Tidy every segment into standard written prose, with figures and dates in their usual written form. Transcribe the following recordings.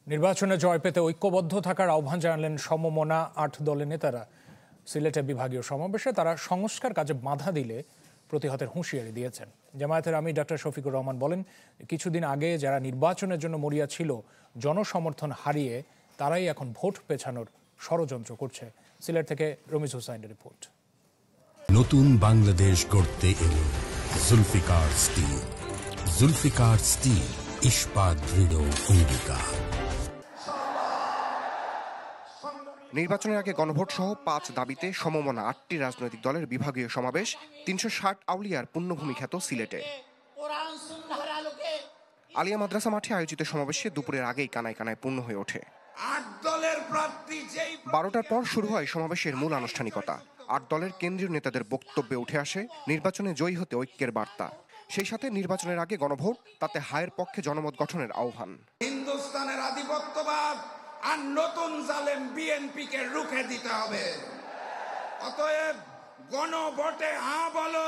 নির্বাচনে জয় পেতে ঐক্যবদ্ধ থাকার আহ্বান জানালেন সমমনা ৮ দলের নেতারা। সিলেটে বিভাগীয় সমাবেশে তারা সংস্কার কাজে বাধা দিলে প্রতিহতের হুঁশিয়ারি দিয়েছেন। জামায়াতের আমির ডক্টর শফিকুর রহমান বলেন, কিছুদিন আগে যারা নির্বাচনের জন্য মরিয়া ছিল, জনসমর্থন হারিয়ে তারাই এখন ভোট পেছানোর ষড়যন্ত্র করছে। সিলেট থেকে রমিজ হুসাইনের রিপোর্ট। নতুন বাংলাদেশ গড়তে এলো জুলফিকার স্টিল। জুলফিকার স্টিল, ইস্পাত দৃঢ় অঙ্গীকার। নির্বাচনের আগে গণভোট সহ 5 দাবিতে সমমনা 8টি রাজনৈতিক দলের বিভাগীয় সমাবেশ 360 আউলিয়ার পুণ্যভূমি খ্যাত সিলেটে। আলিয়া মাদ্রাসা মাঠে আয়োজিত সমাবেশে দুপুরের আগেই কানায় কানায় পূর্ণ হয়ে ওঠে। 12টার পর শুরু হয় সমাবেশের মূল আনুষ্ঠানিকতা। 8 দলের কেন্দ্রীয় নেতাদের বক্তব্যে উঠে আসে নির্বাচনে জয়ী হতে ঐক্যের বার্তা। সেই সাথে নির্বাচনের আগে গণভোট, তাতে হায়ের পক্ষে জনমত গঠনের আহ্বান। হিন্দুস্তানের আধিপত্যবাদ আর নতুন জালেম বিএনপিকে রুখে দিতে হবে। অতএব গণভোটে হ্যাঁ বলো।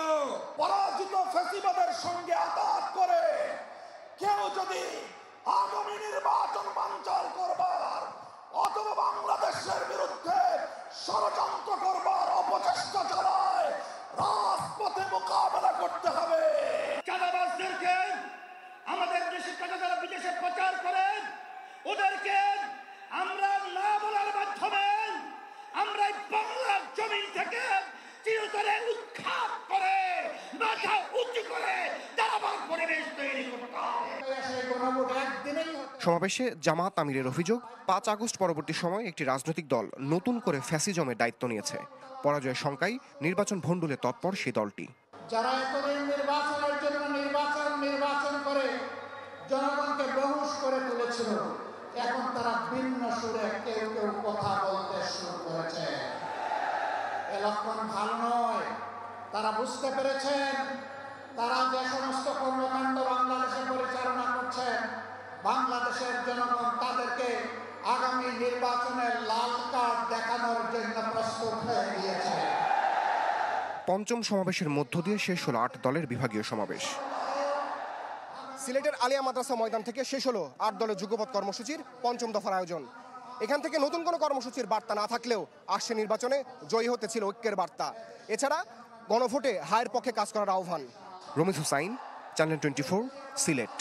পরাজিত ফ্যাসিবাদের সঙ্গে আঘাত করে কেউ যদি আগামী নির্বাচন বানচাল করবার অথবা বাংলাদেশের বিরুদ্ধে ষড়যন্ত্র করবার অপচেষ্টা চালায়, রাজপথে মোকাবেলা করতে হবে। চাঁদাবাজদেরকে, আমাদের দেশের টাকা যারা বিদেশে প্রচার করেন, ওদেরকে আমরা না বলার মাধ্যমে আমরা বাংলার জমিন থেকে চিরতরে উৎখাত করে মাথা উঁচু করে দাঁড়াবার পরিবেশ তৈরি করতে হবে। সমাবেশে জামাত আমিরের অভিযোগ, 5 আগস্ট পরবর্তী সময়ে একটি রাজনৈতিক দল নতুন করে ফ্যাসিজমের দায়িত্ব নিয়েছে। পরাজয় শঙ্কায় নির্বাচন ভণ্ডুলে তৎপর সেই দলটি। যারা এতদিন নির্বাচনের জন্য নির্বাচন করে জনগণকে বেহুশ করে তুলেছিল, এখন তারা ভিন্ন সুরে কেউ কেউ কথা বলতে শুরু করেছে। এ লক্ষণ ভালো নয়। তারা বুঝতে পেরেছেন তারা যে সমস্ত কর্মকাণ্ড বাংলাদেশে পরিচালনা করছেন, বাংলাদেশের জনগণ তাদেরকে আগামী নির্বাচনে লাল কার্ড দেখানোর জন্য প্রস্তুত হয়ে গিয়েছে। পঞ্চম সমাবেশের মধ্য দিয়ে শেষ হলো 8 দলের বিভাগীয় সমাবেশ। সিলেটের আলিয়া মাদ্রাসা ময়দান থেকে শেষ হলো 8 দলের যুগপৎ কর্মসূচির 5ম দফার আয়োজন। এখান থেকে নতুন কোনো কর্মসূচির বার্তা না থাকলেও আসছে নির্বাচনে জয়ী হতে ছিল ঐক্যের বার্তা। এছাড়া গণভোটে হায়ের পক্ষে কাজ করার আহ্বান। রমিজ হুসাইন, চ্যানেল 24, সিলেট।